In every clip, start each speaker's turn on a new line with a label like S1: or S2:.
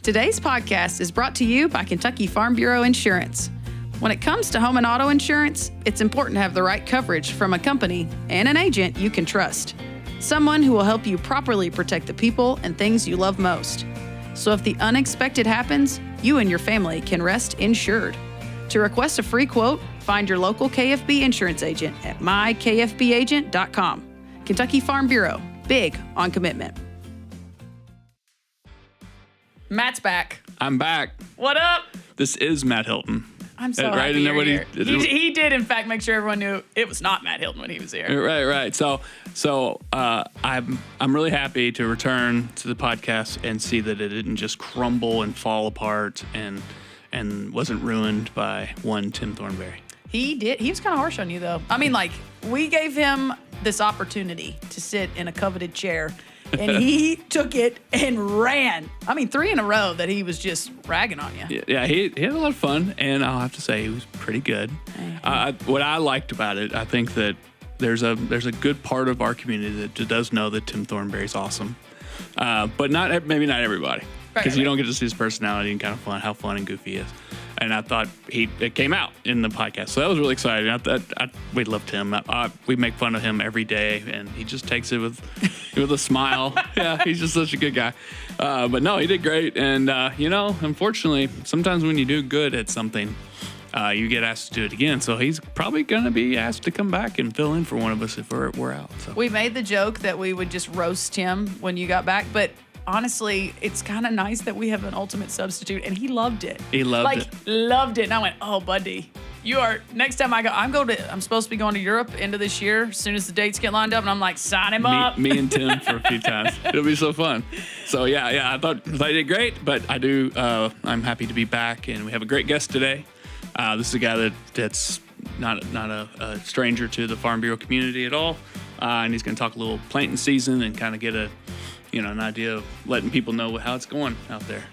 S1: Today's podcast is brought to you by Kentucky Farm Bureau Insurance. When it comes to home and auto insurance, it's important to have the right coverage from a company and an agent you can trust. Someone who will help you properly protect the people and things you love most. So if the unexpected happens, you and your family can rest insured. To request a free quote, find your local KFB insurance agent at mykfbagent.com. Kentucky Farm Bureau, big on commitment. Matt's back.
S2: I'm back.
S1: What up?
S2: This is Matt Hilton.
S1: I'm so
S2: right?
S1: happy you're here.
S2: He,
S1: He did, in fact, make sure everyone knew it was not Matt Hilton when he was here.
S2: Right. So I'm really happy to return to the podcast and see that it didn't just crumble and fall apart and wasn't ruined by one Tim Thornberry.
S1: He did. He was kind of harsh on you, though. I mean, like, we gave him this opportunity to sit in a coveted chair, and he took it and ran. I mean, 3 in a row that he was just ragging on you.
S2: Yeah, he had a lot of fun, and I'll have to say he was pretty good. What I liked about it, I think that there's a good part of our community that does know that Tim Thornberry's awesome, but maybe not everybody, because you don't get to see his personality and kind of how fun and goofy he is. And I thought it came out in the podcast, so that was really exciting. We loved him. We make fun of him every day, and he just takes it with a smile. Yeah, he's just such a good guy. But no, he did great. And unfortunately, sometimes when you do good at something, you get asked to do it again. So he's probably going to be asked to come back and fill in for one of us if we're out. So. We
S1: made the joke that we would just roast him when you got back, but honestly, it's kind of nice that we have an ultimate substitute, and he loved it.
S2: He loved it.
S1: Loved it. And I went, oh, buddy, next time I go, I'm supposed to be going to Europe end of this year as soon as the dates get lined up, and I'm like, sign him up.
S2: Me and Tim for a few times. It'll be so fun. So, yeah, I thought I did great, but I'm happy to be back, and we have a great guest today. This is a guy that's not a stranger to the Farm Bureau community at all, and he's going to talk a little planting season and kind of get an idea of letting people know how it's going out there.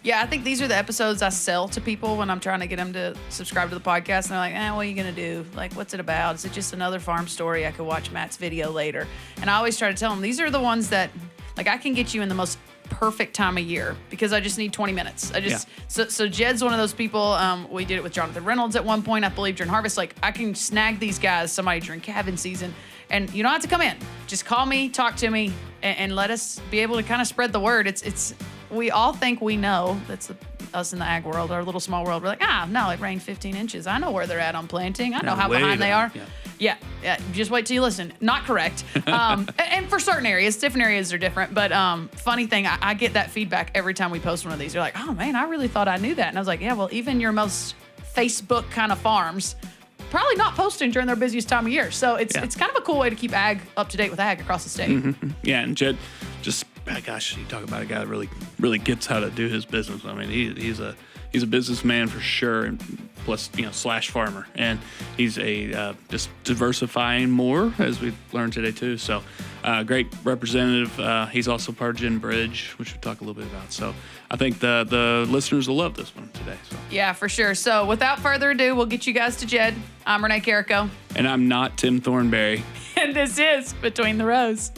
S1: Yeah, I think these are the episodes I sell to people when I'm trying to get them to subscribe to the podcast. And they're like, what are you going to do? Like, what's it about? Is it just another farm story? I could watch Matt's video later. And I always try to tell them, these are the ones that, like, I can get you in the most perfect time of year because I just need 20 minutes. So Jed's one of those people. We did it with Jonathan Reynolds at one point, I believe, during harvest. Like, I can snag these guys, somebody during calving season, and you don't have to come in. Just call me, talk to me, and let us be able to kind of spread the word. It's we all think we know. That's us in the ag world, our little small world. We're like, no, it rained 15 inches. I know where they're at on planting. I know how behind they are. Yeah. Just wait till you listen. Not correct. And for certain areas, different areas are different. But funny thing, I get that feedback every time we post one of these. They're like, oh man, I really thought I knew that. And I was like, yeah, well, even your most Facebook kind of farms probably not posting during their busiest time of year. So it's kind of a cool way to keep ag up to date with ag across the state.
S2: Mm-hmm. Yeah, and Jed, you talk about a guy that really gets how to do his business. I mean, he's a businessman for sure, and plus / farmer, and he's just diversifying more as we learned today too. So great representative. He's also part of Gen Bridge, which we'll talk a little bit about. So I think the listeners will love this one today. So.
S1: Yeah, for sure. So without further ado, we'll get you guys to Jed. I'm Renee Carrico.
S2: And I'm not Tim Thornberry.
S1: And this is Between the Rows.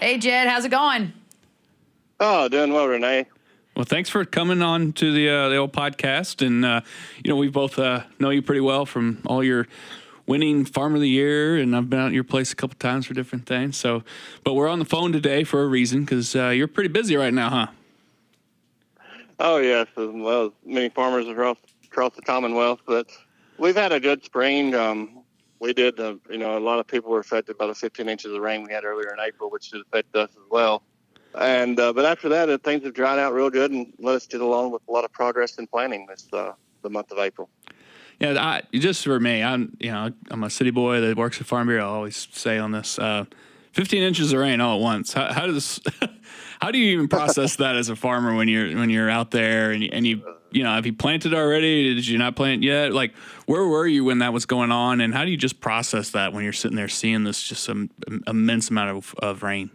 S1: Hey, Jed, how's it going?
S3: Oh, doing well, Renee.
S2: Well, thanks for coming on to the old podcast. And, we both know you pretty well from all your winning Farm of the Year, and I've been out at your place a couple times for different things. So, but we're on the phone today for a reason, because you're pretty busy right now, huh?
S3: Oh, yes, as well as many farmers across the Commonwealth. But we've had a good spring. We did, a lot of people were affected by the 15 inches of rain we had earlier in April, which did affect us as well. And but after that, things have dried out real good and let us get along with a lot of progress in planting this the month of April.
S2: Yeah, just for me, I'm a city boy that works at Farm Bureau. I always say on this, 15 inches of rain all at once. How do you even process that as a farmer when you're out there and you have you planted already? Did you not plant yet? Like, where were you when that was going on? And how do you just process that when you're sitting there seeing this just some immense amount of rain?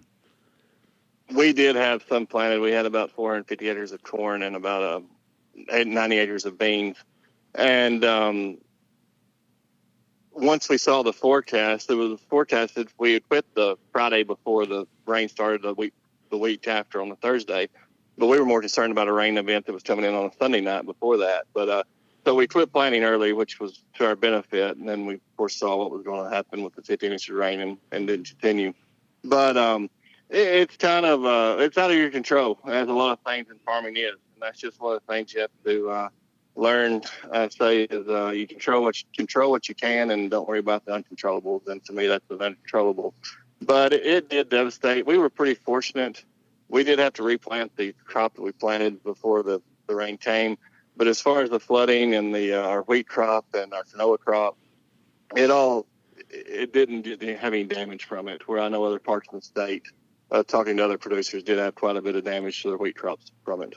S3: We did have some planted. We had about 450 acres of corn and about 90 acres of beans. And once we saw the forecast, it was forecasted we had quit the Friday before the rain started the week after on the Thursday. But we were more concerned about a rain event that was coming in on a Sunday night before that. But so we quit planning early, which was to our benefit. And then we, of course, saw what was going to happen with the 15 inches of rain and didn't continue. But it's kind of it's out of your control, as a lot of things in farming is. And that's just one of the things you have to learn, I say, is you control what you can and don't worry about the uncontrollables. And to me, that's the uncontrollable. But it did devastate. We were pretty fortunate. We did have to replant the crop that we planted before the rain came. But as far as the flooding and our wheat crop and our canola crop, it didn't have any damage from it, where I know other parts of the state, talking to other producers, did have quite a bit of damage to their wheat crops from it.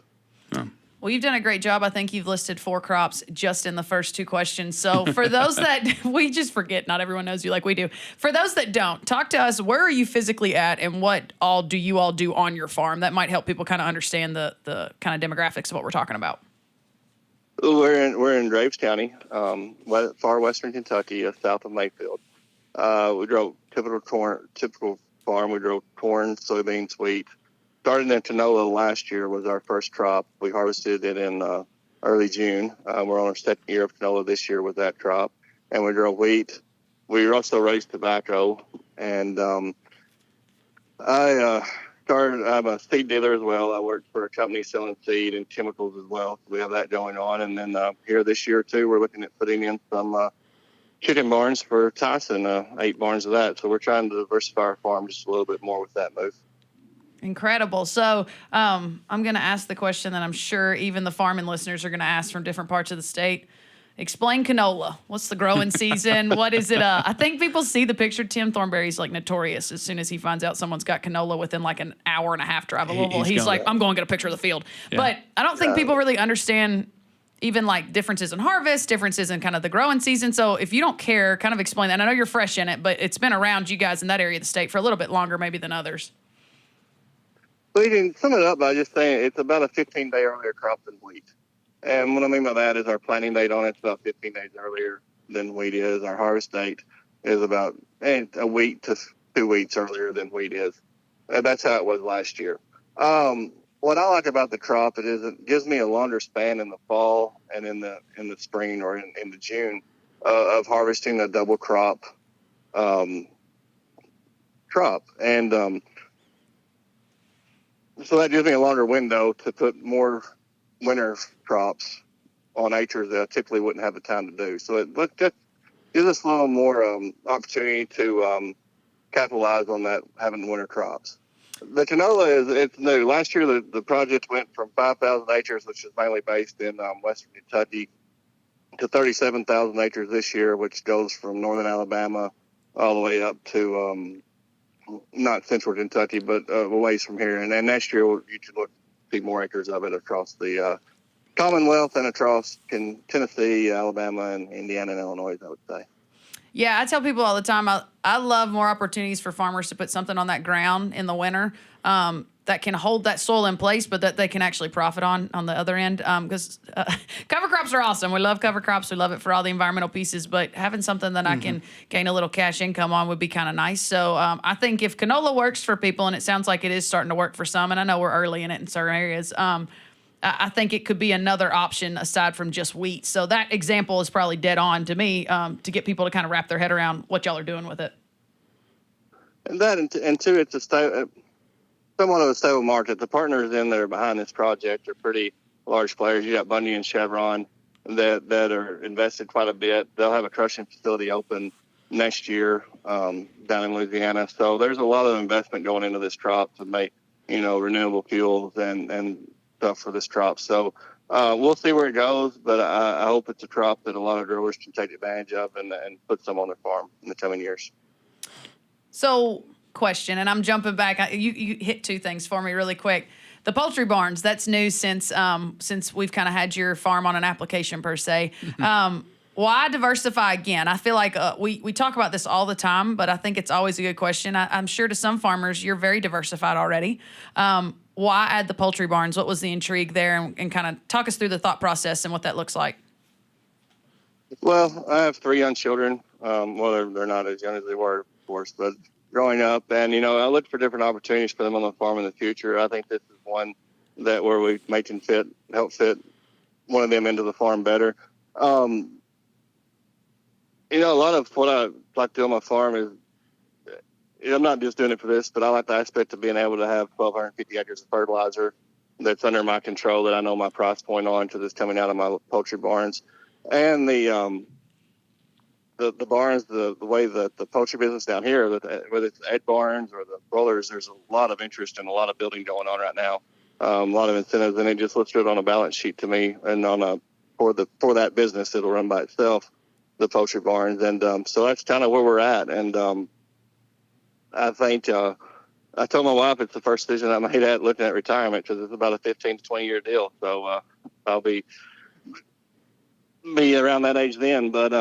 S1: Well, you've done a great job. I think you've listed 4 crops just in the first 2 questions. So for those that we just forget, not everyone knows you like we do. For those that don't, talk to us. Where are you physically at, and what all do you all do on your farm? That might help people kind of understand the kind of demographics of what we're talking about.
S3: We're in Graves County, far western Kentucky, south of Mayfield. We grow typical farm. We grow corn, soybeans, wheat. Started in canola last year was our first crop. We harvested it in early June. We're on our second year of canola this year with that crop. And we grow wheat. We also raise tobacco. And I'm a seed dealer as well. I work for a company selling seed and chemicals as well. So we have that going on. And then here this year, too, we're looking at putting in some chicken barns for Tyson, 8 barns of that. So we're trying to diversify our farm just a little bit more with that move.
S1: Incredible. So I'm going to ask the question that I'm sure even the farming listeners are going to ask from different parts of the state. Explain canola. What's the growing season? What is it? I think people see the picture. Tim Thornberry's like notorious. As soon as he finds out someone's got canola within like an hour and a half drive of Louisville, he's like, I'm going to get a picture of the field. Yeah. But I don't think people really understand even like differences in harvest, differences in kind of the growing season. So if you don't care, kind of explain that. And I know you're fresh in it, but it's been around you guys in that area of the state for a little bit longer maybe than others.
S3: We can sum it up by just saying it's about a 15-day earlier crop than wheat. And what I mean by that is our planting date on it's about 15 days earlier than wheat is. Our harvest date is about a week to 2 weeks earlier than wheat is. And that's how it was last year. What I like about the crop is it gives me a longer span in the fall and in the spring or in the June of harvesting a double crop. And so that gives me a longer window to put more winter crops on acres that I typically wouldn't have the time to do. So it just gives us a little more opportunity to capitalize on that, having winter crops. The canola it's new. Last year, the project went from 5,000 acres, which is mainly based in western Kentucky, to 37,000 acres this year, which goes from northern Alabama all the way up to not central Kentucky, but a ways from here. And then next year, you should look see more acres of it across the Commonwealth and across Tennessee, Alabama, and Indiana and Illinois, I would say.
S1: Yeah, I tell people all the time, I love more opportunities for farmers to put something on that ground in the winter that can hold that soil in place, but that they can actually profit on the other end. Because cover crops are awesome. We love cover crops. We love it for all the environmental pieces, but having something that I can gain a little cash income on would be kind of nice. So I think if canola works for people, and it sounds like it is starting to work for some, and I know we're early in it in certain areas, I think it could be another option aside from just wheat. So that example is probably dead on to me to get people to kind of wrap their head around what y'all are doing with it.
S3: And that, and two, it's somewhat of a stable market. The partners in there behind this project are pretty large players. You got Bundy and Chevron that are invested quite a bit. They'll have a crushing facility open next year down in Louisiana. So there's a lot of investment going into this crop to make, renewable fuels and stuff for this crop. So we'll see where it goes, but I hope it's a crop that a lot of growers can take advantage of and put some on their farm in the coming years.
S1: So question, and I'm jumping back. You hit 2 things for me really quick. The poultry barns, that's new since we've kind of had your farm on an application per se. Why diversify again? I feel like we talk about this all the time, but I think it's always a good question. I'm sure to some farmers, you're very diversified already. Why add the poultry barns? What was the intrigue there? And kind of talk us through the thought process and what that looks like.
S3: Well, I have 3 young children. Well, they're not as young as they were, of course, but growing up, and I look for different opportunities for them on the farm in the future. I think this is one that where we can help fit one of them into the farm better. Um, a lot of what I like to do on my farm is, I'm not just doing it for this, but I like the aspect of being able to have 1,250 acres of fertilizer that's under my control, that I know my price point on, because it's coming out of my poultry barns. And the barns, the way that the poultry business down here, whether it's egg barns or the broilers, there's a lot of interest and a lot of building going on right now. A lot of incentives, and it just looks good on a balance sheet to me, and for that business, it'll run by itself, the poultry barns, and so that's kind of where we're at. And I think I told my wife it's the first decision I made at looking at retirement, because it's about a 15 to 20-year deal. So I'll be around that age then, but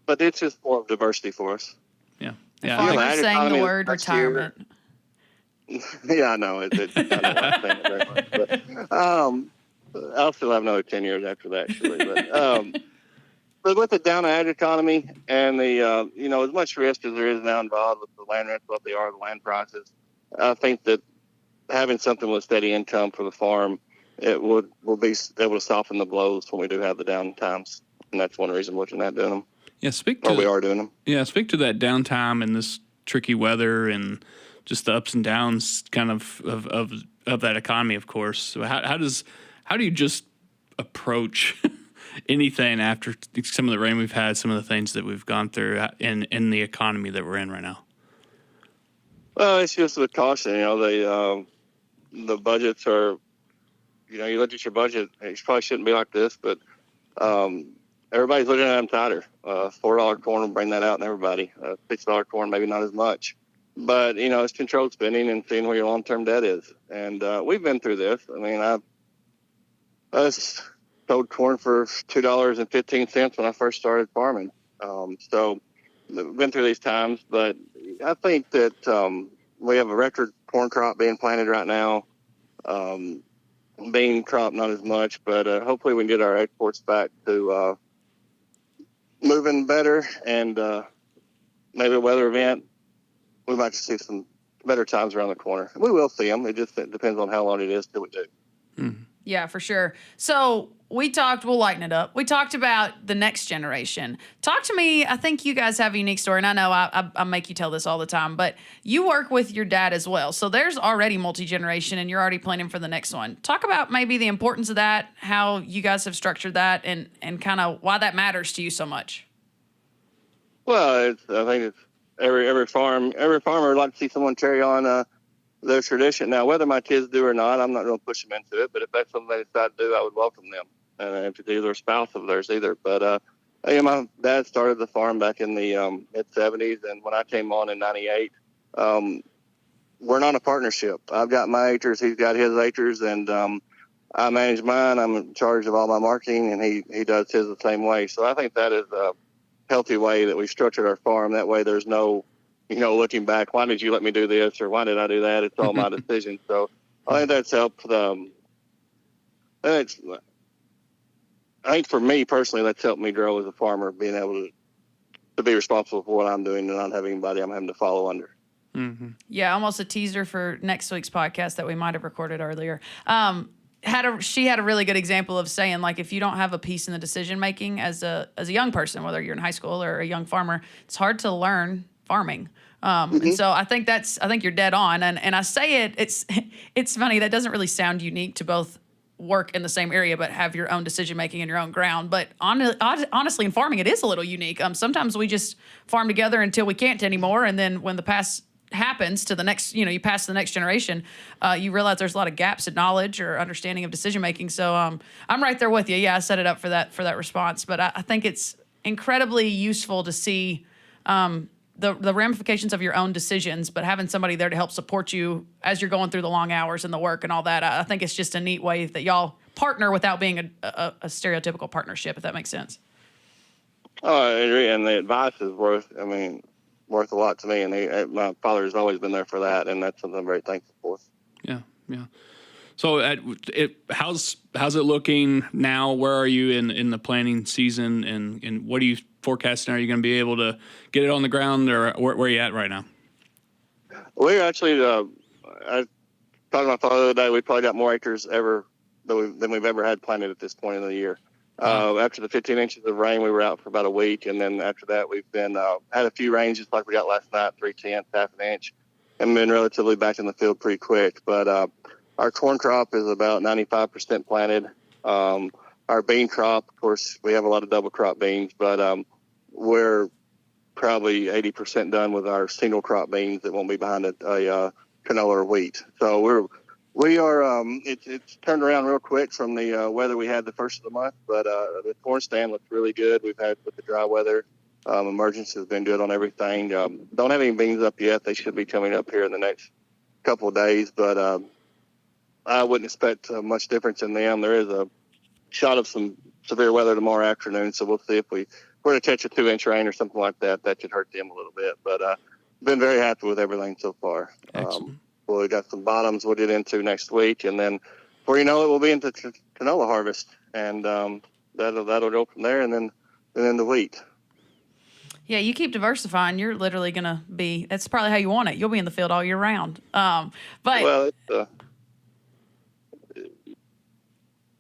S3: but it's just more of diversity for us.
S2: Yeah.
S1: I thought you were saying the word retirement.
S3: Yeah, I know. I know I'm saying it very much, but I'll still have another 10 years after that, actually. But with the down ag economy and the as much risk as there is now involved with the land rents, what they are, the land prices, I think that having something with steady income for the farm, it will be able to soften the blows when we do have the down times, and that's one reason we're looking at doing them.
S2: Yeah,
S3: we are doing them.
S2: Yeah, speak to that downtime and this tricky weather and just the ups and downs kind of that economy, of course. So how do you just approach anything after some of the rain we've had, some of the things that we've gone through in the economy that we're in right now?
S3: Well, it's just with caution. The budgets are, you look at your budget, it probably shouldn't be like this, but everybody's looking at them tighter. $4 corn will bring that out in everybody. $6 corn, maybe not as much. But, it's controlled spending and seeing where your long-term debt is. And we've been through this. I mean, I sold corn for $2.15 when I first started farming. So we've been through these times. But I think that we have a record corn crop being planted right now. Bean crop, not as much. But hopefully we can get our exports back to moving better, and maybe a weather event, we might just see some better times around the corner. We will see them. It depends on how long it is till we do.
S2: Mm-hmm.
S1: Yeah, for sure. So we'll lighten it up. We talked about the next generation. Talk to me. I think you guys have a unique story, and I know I make you tell this all the time, but you work with your dad as well. So there's already multi-generation, and you're already planning for the next one. Talk about maybe the importance of that, how you guys have structured that, and kind of why that matters to you so much.
S3: Well, I think it's every farmer would like to see someone carry on their tradition. Now, whether my kids do or not, I'm not going to push them into it. But if that's something they decide to do, I would welcome them. And if it's either a spouse of theirs either. But my dad started the farm back in the mid-'70s, and when I came on in '98, we're not a partnership. I've got my acres, he's got his acres, and I manage mine. I'm in charge of all my marketing, and he does his the same way. So I think that is a healthy way that we structured our farm. That way there's no looking back, why did you let me do this, or why did I do that? It's all my decision. So I think that's helped. I think for me personally, that's helped me grow as a farmer, being able to be responsible for what I'm doing and not having anybody I'm having to follow under.
S2: Mm-hmm.
S1: Yeah, almost a teaser for next week's podcast that we might have recorded earlier. She had a really good example of saying, like, if you don't have a piece in the decision making as a young person, whether you're in high school or a young farmer, it's hard to learn farming. And so I think you're dead on. And I say it's funny. That doesn't really sound unique to both work in the same area, but have your own decision making and your own ground. But honestly, in farming, it is a little unique. Sometimes we just farm together until we can't anymore. And then when the pass happens to the next, you pass to the next generation, you realize there's a lot of gaps in knowledge or understanding of decision making. So I'm right there with you. Yeah, I set it up for that response. But I think it's incredibly useful to see the ramifications of your own decisions, but having somebody there to help support you as you're going through the long hours and the work and all that. I think it's just a neat way that y'all partner without being a stereotypical partnership, if that makes sense.
S3: Oh, I agree. And the advice is worth a lot to me. And my father has always been there for that. And that's something I'm very thankful for.
S2: Yeah. Yeah. So how's it looking now? Where are you in the planting season, and what are you forecasting? Are you going to be able to get it on the ground, or where are you at right now?
S3: We're actually, I talked to my father the other day, we probably got more acres than we've ever had planted at this point in the year. Wow. After the 15 inches of rain, we were out for about a week, and then after that, we've been had a few rains just like we got last night, 3/10, half an inch, and been relatively back in the field pretty quick. But our corn crop is about 95% planted. Our bean crop, of course, we have a lot of double crop beans, but we're probably 80% done with our single crop beans that won't be behind a canola or wheat. So we are it's turned around real quick from the weather we had the first of the month, but the corn stand looks really good. We've had with the dry weather, emergence has been good on everything. Don't have any beans up yet. They should be coming up here in the next couple of days, but I wouldn't expect much difference in them. There is a shot of some severe weather tomorrow afternoon, so we'll see if we're to catch a 2-inch rain or something like that. That should hurt them a little bit, but been very happy with everything so far. Well, we got some bottoms we'll get into next week, and then before you know it, we'll be into canola harvest, and that'll go from there, and then the wheat.
S1: Yeah, you keep diversifying. You're literally gonna be. That's probably how you want it. You'll be in the field all year round. But
S3: well,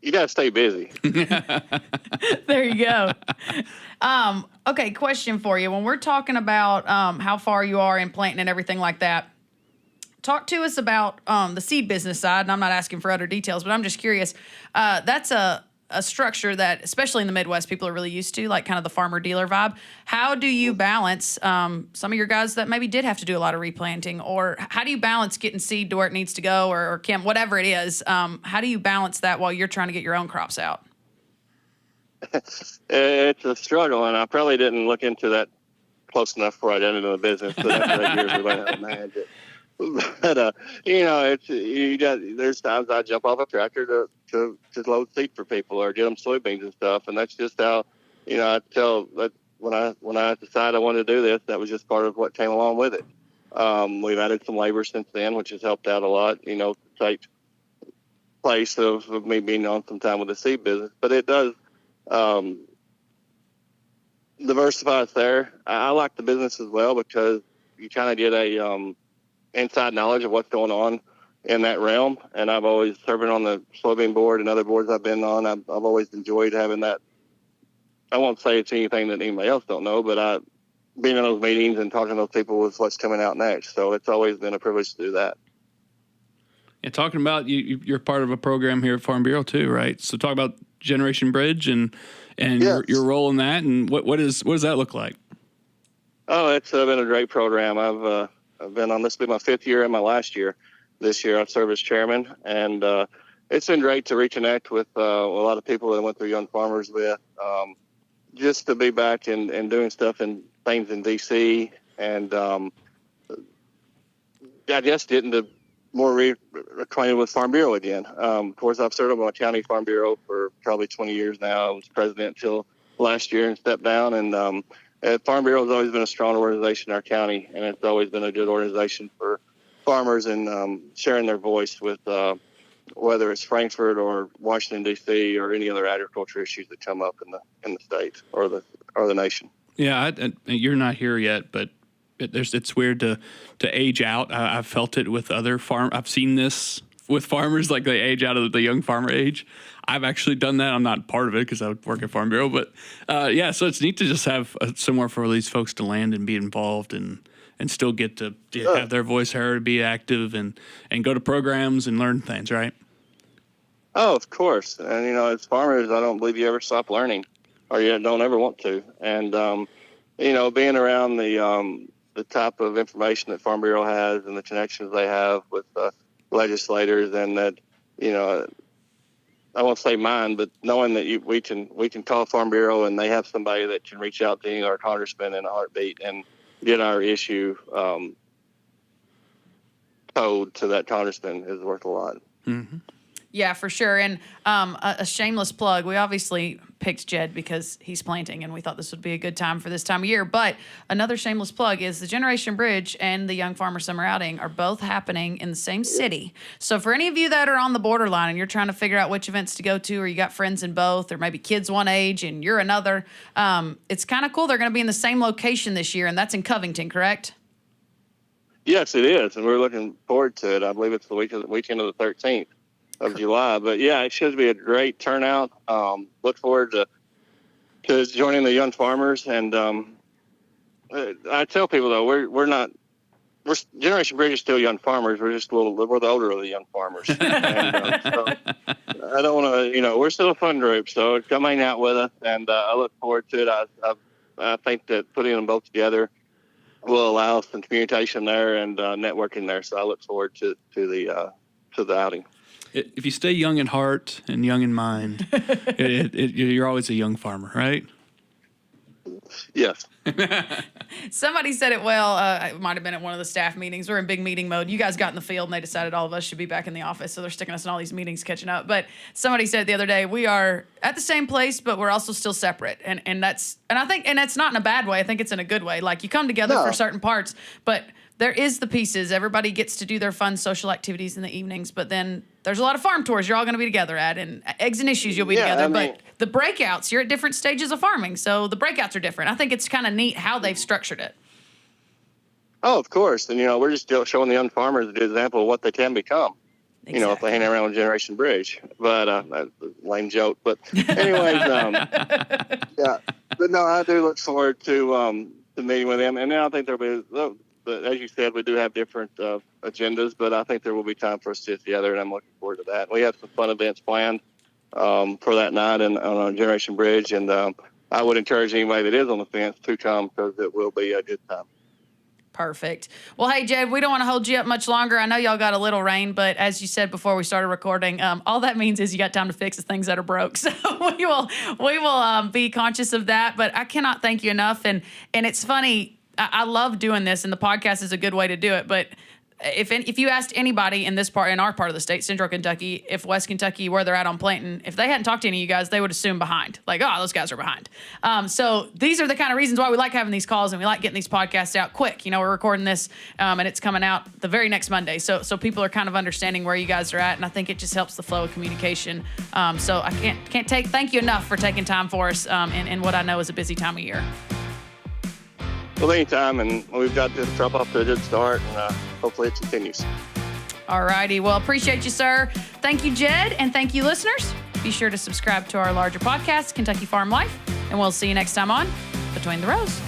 S3: you gotta stay busy.
S1: There you go. Okay, question for you. When we're talking about how far you are in planting and everything like that, talk to us about the seed business side. And I'm not asking for other details, but I'm just curious. That's a structure that, especially in the Midwest, people are really used to, like kind of the farmer dealer vibe. How do you balance some of your guys that maybe did have to do a lot of replanting, or how do you balance getting seed to where it needs to go, or chem, whatever it is? How do you balance that while you're trying to get your own crops out?
S3: It's a struggle, and I probably didn't look into that close enough before I got into the business. But after that years, we learned how to manage it. But there's times I jump off a tractor to load seed for people or get them soybeans and stuff, and that's just how I tell that when I decided I wanted to do this, that was just part of what came along with it. We've added some labor since then, which has helped out a lot. To take place of me being on some time with the seed business, but it does diversify us there. I like the business as well because you kind of get a inside knowledge of what's going on in that realm. And I've always serving on the soybean board and other boards I've been on. I've always enjoyed having that. I won't say it's anything that anybody else don't know, but being in those meetings and talking to those people with what's coming out next. So it's always been a privilege to do that.
S2: And talking about you're part of a program here at Farm Bureau too, right? So talk about Generation Bridge and
S3: yes.
S2: your role in that, and what does that look like?
S3: Oh, it's been a great program. I've been on, this will be my 5th year and my last year. This year I've served as chairman, and it's been great to reconnect with a lot of people that I went through Young Farmers with, just to be back and doing stuff and things in D.C. and I guess getting to more reacquainted with Farm Bureau again. Of course, I've served on a county Farm Bureau for probably 20 years now. I was president until last year and stepped down, and Farm Bureau has always been a strong organization in our county, and it's always been a good organization for farmers and sharing their voice with whether it's Frankfurt or Washington D.C. or any other agriculture issues that come up in the state or the nation.
S2: Yeah, you're not here yet, but it's weird to age out. I've felt it with other I've seen this with farmers, like they age out of the young farmer age. I've actually done that. I'm not part of it because I work at Farm Bureau, but so it's neat to just have somewhere for these folks to land and be involved and still get to have their voice heard, be active, and go to programs and learn things, right? Oh,
S3: of course. And, as farmers, I don't believe you ever stop learning, or you don't ever want to. And, being around the type of information that Farm Bureau has and the connections they have with legislators, and that, I won't say mine, but knowing that we can call Farm Bureau and they have somebody that can reach out to any of our congressmen in a heartbeat and get our issue told to that congressman is worth a lot.
S2: Mm-hmm.
S1: Yeah, for sure. And a shameless plug. We obviously picked Jed because he's planting, and we thought this would be a good time for this time of year. But another shameless plug is the Generation Bridge and the Young Farmer Summer Outing are both happening in the same city. So for any of you that are on the borderline and you're trying to figure out which events to go to, or you got friends in both, or maybe kids one age and you're another, it's kind of cool. They're going to be in the same location this year, and that's in Covington, correct?
S3: Yes, it is, and we're looking forward to it. I believe it's the weekend of the 13th. Of July, but yeah, it should be a great turnout. Look forward to joining the young farmers, and I tell people though we're Generation Bridge is still young farmers. We're the older of the young farmers. And, so I don't want to, we're still a fun group, so come hang out with us, and I look forward to it. I think that putting them both together will allow some communication there and networking there. So I look forward to the outing.
S2: If you stay young in heart and young in mind, you're always a young farmer, right?
S3: Yes.
S1: Somebody said it well. It might have been at one of the staff meetings. We're in big meeting mode. You guys got in the field, and they decided all of us should be back in the office, so they're sticking us in all these meetings, catching up. But somebody said the other day, we are at the same place, but we're also still separate, and I think that's not in a bad way. I think it's in a good way. Like, you come together for certain parts, but there is the pieces. Everybody gets to do their fun social activities in the evenings, but then there's a lot of farm tours you're all going to be together at, and eggs and issues you'll be together. But the breakouts, you're at different stages of farming, so the breakouts are different. I think it's kind of neat how they've structured it.
S3: Oh, of course. And, we're just showing the young farmers the example of what they can become,
S1: Exactly.
S3: If they hang around with Generation Bridge. But that's a lame joke. But anyways, yeah. But no, I do look forward to meeting with them. And then I think there'll be, but as you said, we do have different agendas, but I think there will be time for us to sit together, and I'm looking forward to that. We have some fun events planned for that night on Generation Bridge, and I would encourage anybody that is on the fence to come, because it will be a good time.
S1: Perfect. Well, hey, Jed, we don't want to hold you up much longer. I know y'all got a little rain, but as you said before we started recording, all that means is you got time to fix the things that are broke. So we will be conscious of that. But I cannot thank you enough. And it's funny. I love doing this, and the podcast is a good way to do it. But if you asked anybody in our part of the state, Central Kentucky, if West Kentucky, where they're at on planting, if they hadn't talked to any of you guys, they would assume behind. Like, oh, those guys are behind. So these are the kind of reasons why we like having these calls, and we like getting these podcasts out quick. We're recording this, and it's coming out the very next Monday. So people are kind of understanding where you guys are at, and I think it just helps the flow of communication. So I can't thank you enough for taking time for us in what I know is a busy time of year.
S3: Well, anytime, and we've got this crop off to a good start, and hopefully it continues.
S1: All righty. Well, appreciate you, sir. Thank you, Jed, and thank you, listeners. Be sure to subscribe to our larger podcast, Kentucky Farm Life, and we'll see you next time on Between the Rows.